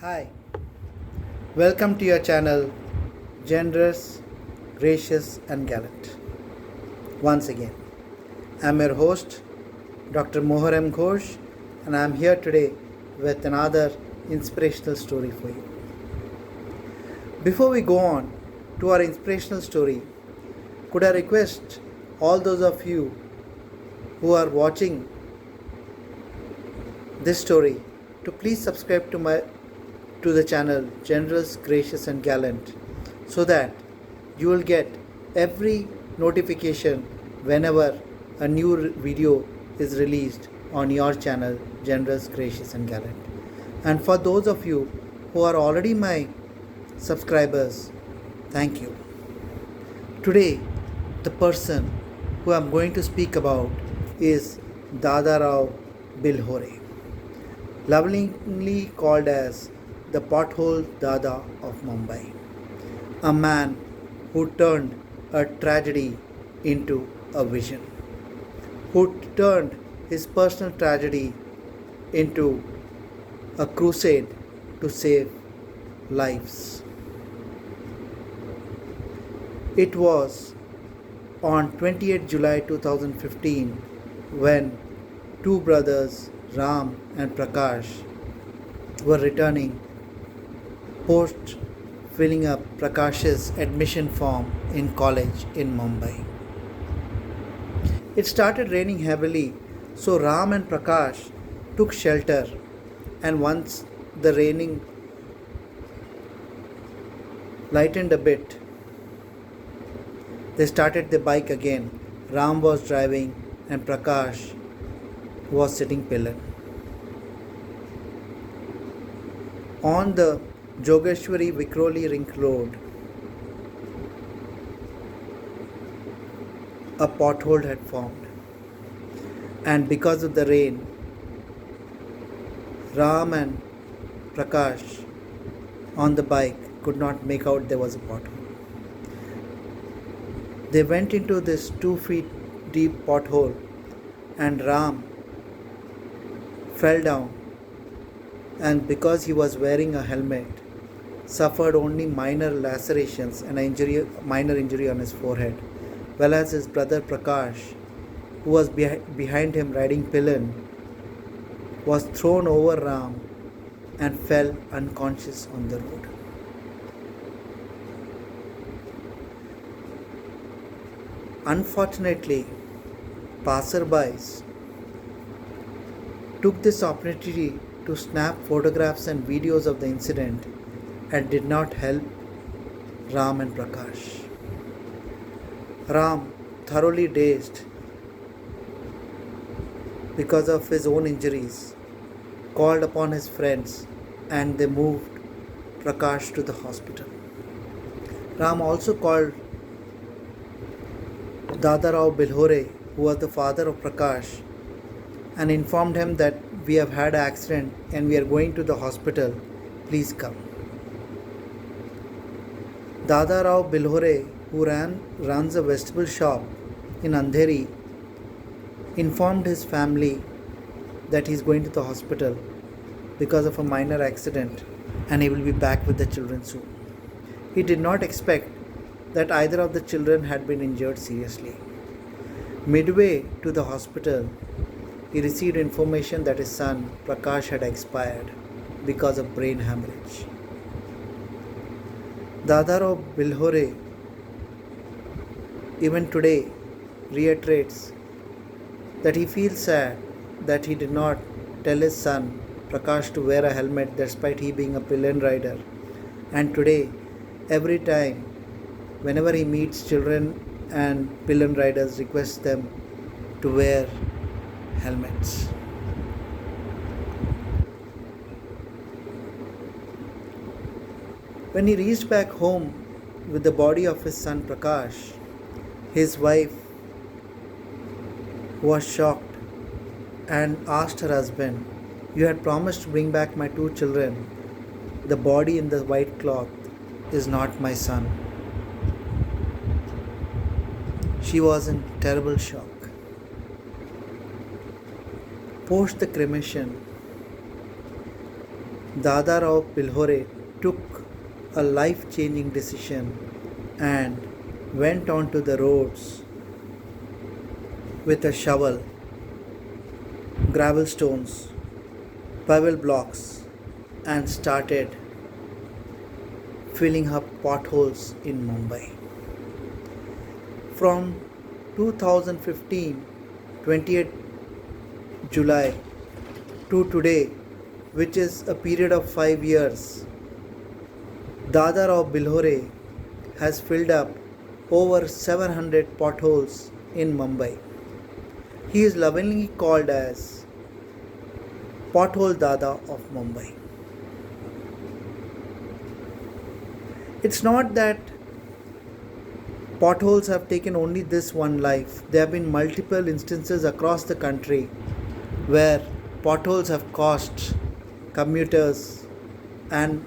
Hi, welcome to your channel, Generous, Gracious, and Gallant. Once again, I'm your host, Dr. Moharem Ghosh, and I'm here today with another inspirational story for you. Before we go on to our inspirational story, could I request all those of you who are watching this story to please subscribe to the channel Generous, Gracious, and Gallant so that you will get every notification whenever a new video is released on your channel Generous, Gracious, and Gallant. And for those of you who are already my subscribers, thank you. Today, the person who I'm going to speak about is Dada Rao Bilhore, lovingly called as the Pothole Dada of Mumbai, a man who turned a tragedy into a vision, who turned his personal tragedy into a crusade to save lives. It was on 28 July 2015 when two brothers, Ram and Prakash, were returning post filling up Prakash's admission form in college in Mumbai. It started raining heavily, so Ram and Prakash took shelter, and once the raining lightened a bit, they started the bike again. Ram was driving and Prakash was sitting pillion. On the Jogeshwari Vikroli Ring Road, a pothole had formed, and because of the rain, Ram and Prakash on the bike could not make out there was a pothole. They went into this 2 feet deep pothole, and Ram fell down, and because he was wearing a helmet, suffered only minor lacerations and minor injury on his forehead, whereas his brother Prakash, who was behind him riding pillion, was thrown over Ram and fell unconscious on the road. Unfortunately, passerbys took this opportunity to snap photographs and videos of the incident and did not help Ram and Prakash. Ram, thoroughly dazed because of his own injuries, called upon his friends and they moved Prakash to the hospital. Ram also called Dada Rao Bilhore, who was the father of Prakash, and informed him that we have had an accident and we are going to the hospital. Please come. Dada Rao Bilhore, who runs a vegetable shop in Andheri, informed his family that he is going to the hospital because of a minor accident and he will be back with the children soon. He did not expect that either of the children had been injured seriously. Midway to the hospital, he received information that his son Prakash had expired because of brain hemorrhage. Dada Rao Bilhore even today reiterates that he feels sad that he did not tell his son Prakash to wear a helmet despite he being a pillion rider. And today, every time, whenever he meets children and pillion riders, requests them to wear helmets. When he reached back home with the body of his son Prakash, his wife was shocked and asked her husband, "You had promised to bring back my two children. The body in the white cloth is not my son." She was in terrible shock. Post the cremation, Dada Rao Bilhore took a life-changing decision and went onto the roads with a shovel, gravel stones, pebble blocks, and started filling up potholes in Mumbai. From 2015, 28 July to today, which is a period of 5 years, Dada Rao Bilhore has filled up over 700 potholes in Mumbai. He is lovingly called as Pothole Dada of Mumbai. It's not that potholes have taken only this one life. There have been multiple instances across the country where potholes have cost commuters and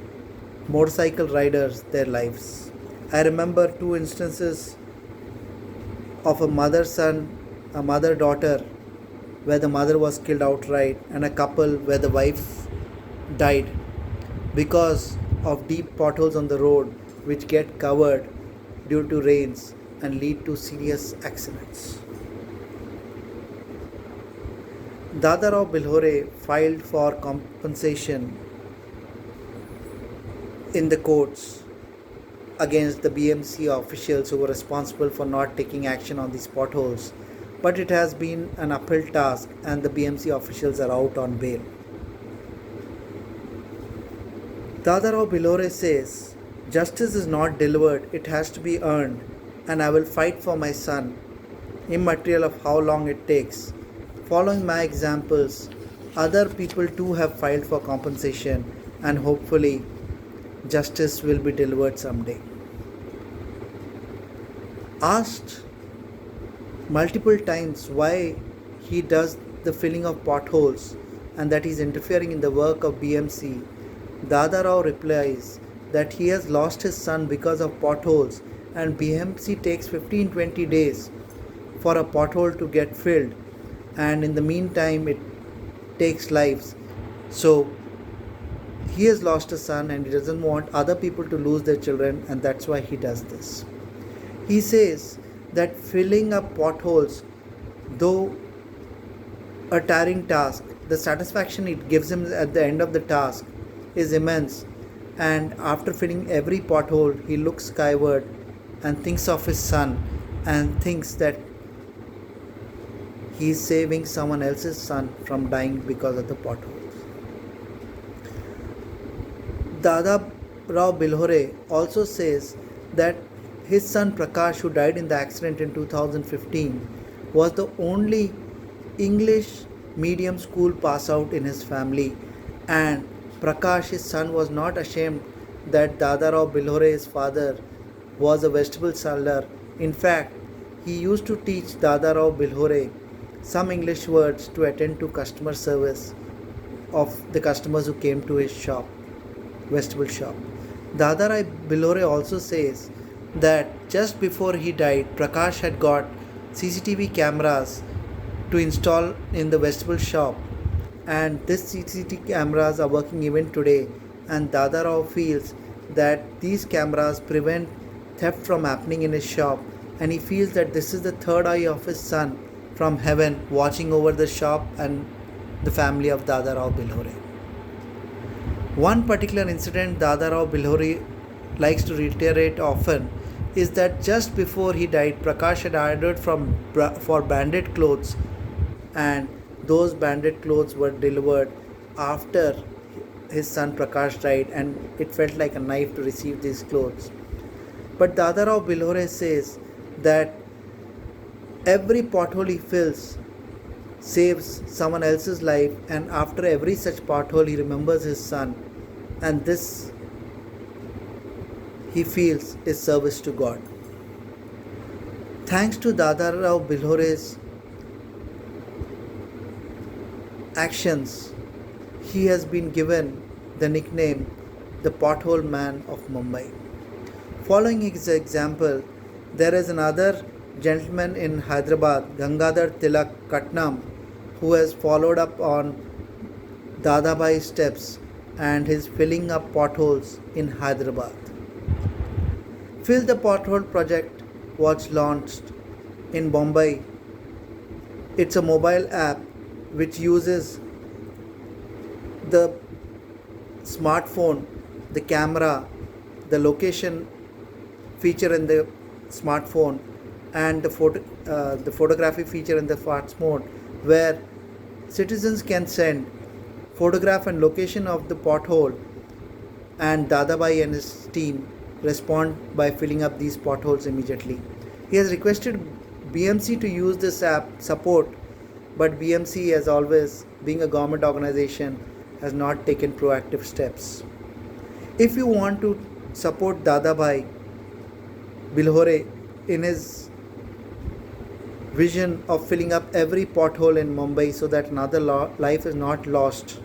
motorcycle riders their lives. I remember two instances of a mother son, a mother daughter, where the mother was killed outright, and a couple where the wife died because of deep potholes on the road which get covered due to rains and lead to serious accidents. Dada Rao Bilhore filed for compensation in the courts against the BMC officials who were responsible for not taking action on these potholes, but it has been an uphill task and the BMC officials are out on bail. Dada Rao Bilhore says, "Justice is not delivered, it has to be earned, and I will fight for my son, immaterial of how long it takes. Following my examples, other people too have filed for compensation, and hopefully, justice will be delivered someday." Asked multiple times why he does the filling of potholes and that he is interfering in the work of BMC, Dada Rao replies that he has lost his son because of potholes and BMC takes 15-20 days for a pothole to get filled, and in the meantime it takes lives. So he has lost a son and he doesn't want other people to lose their children, and that's why he does this. He says that filling up potholes, though a tiring task, the satisfaction it gives him at the end of the task is immense, and after filling every pothole he looks skyward and thinks of his son and thinks that he is saving someone else's son from dying because of the potholes. Dada Rao Bilhore also says that his son Prakash, who died in the accident in 2015, was the only English medium school pass out in his family, and Prakash, his son, was not ashamed that Dada Rao Bilhore, his father, was a vegetable seller. In fact, he used to teach Dada Rao Bilhore some English words to attend to customer service of the customers who came to his shop, vegetable shop. Dada Rao Bilhore also says that just before he died, Prakash had got CCTV cameras to install in the vegetable shop, and these CCTV cameras are working even today, and Dada Rao feels that these cameras prevent theft from happening in his shop, and he feels that this is the third eye of his son from heaven watching over the shop and the family of Dada Rao Bilhore. One particular incident Dada Rao Bilhore likes to reiterate often is that just before he died, Prakash had ordered for bandit clothes, and those bandit clothes were delivered after his son Prakash died, and it felt like a knife to receive these clothes. But Dada Rao Bilhore says that every pothole he fills saves someone else's life, and after every such pothole he remembers his son, and this he feels is service to God. Thanks to Dada Rao Bilhore's actions, he has been given the nickname the Pothole Man of Mumbai. Following his example, there is another gentleman in Hyderabad, Gangadhar Tilak Katnam, who has followed up on Dadabhai's steps and his filling up potholes in Hyderabad. Fill the Pothole project was launched in Mumbai. It's a mobile app which uses the smartphone, the camera, the location feature in the smartphone, and the photography feature in the smartphone, where citizens can send photograph and location of the pothole, and Dadabhai and his team respond by filling up these potholes immediately. He has requested BMC to use this app support, but BMC, as always, being a government organization, has not taken proactive steps. If you want to support Dadabhai Bilhore in his vision of filling up every pothole in Mumbai so that another life is not lost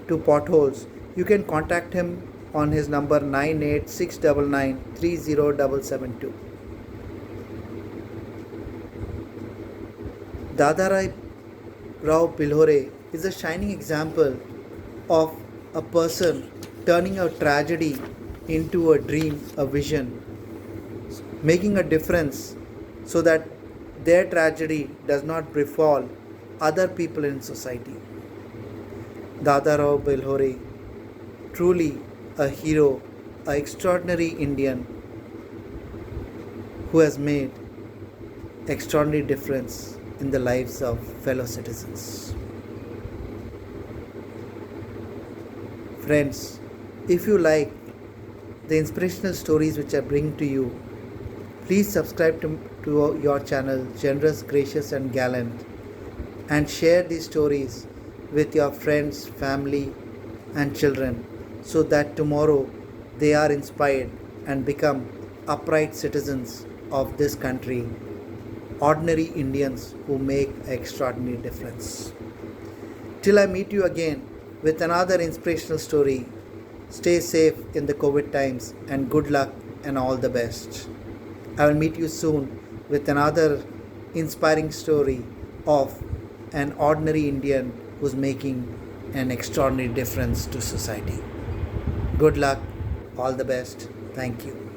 to potholes, you can contact him on his number 9869930772. Dadabhai Rao Bilhore is a shining example of a person turning a tragedy into a dream, a vision, making a difference so that their tragedy does not befall other people in society. Dada Rao Bilhore, truly a hero, an extraordinary Indian who has made extraordinary difference in the lives of fellow citizens. Friends, if you like the inspirational stories which I bring to you, please subscribe to your channel, Generous, Gracious and Gallant, and share these stories with your friends, family and children, so that tomorrow they are inspired and become upright citizens of this country, ordinary Indians who make an extraordinary difference. Till I meet you again with another inspirational story, stay safe in the COVID times and good luck and all the best. I will meet you soon with another inspiring story of an ordinary Indian who's making an extraordinary difference to society. Good luck, all the best. Thank you.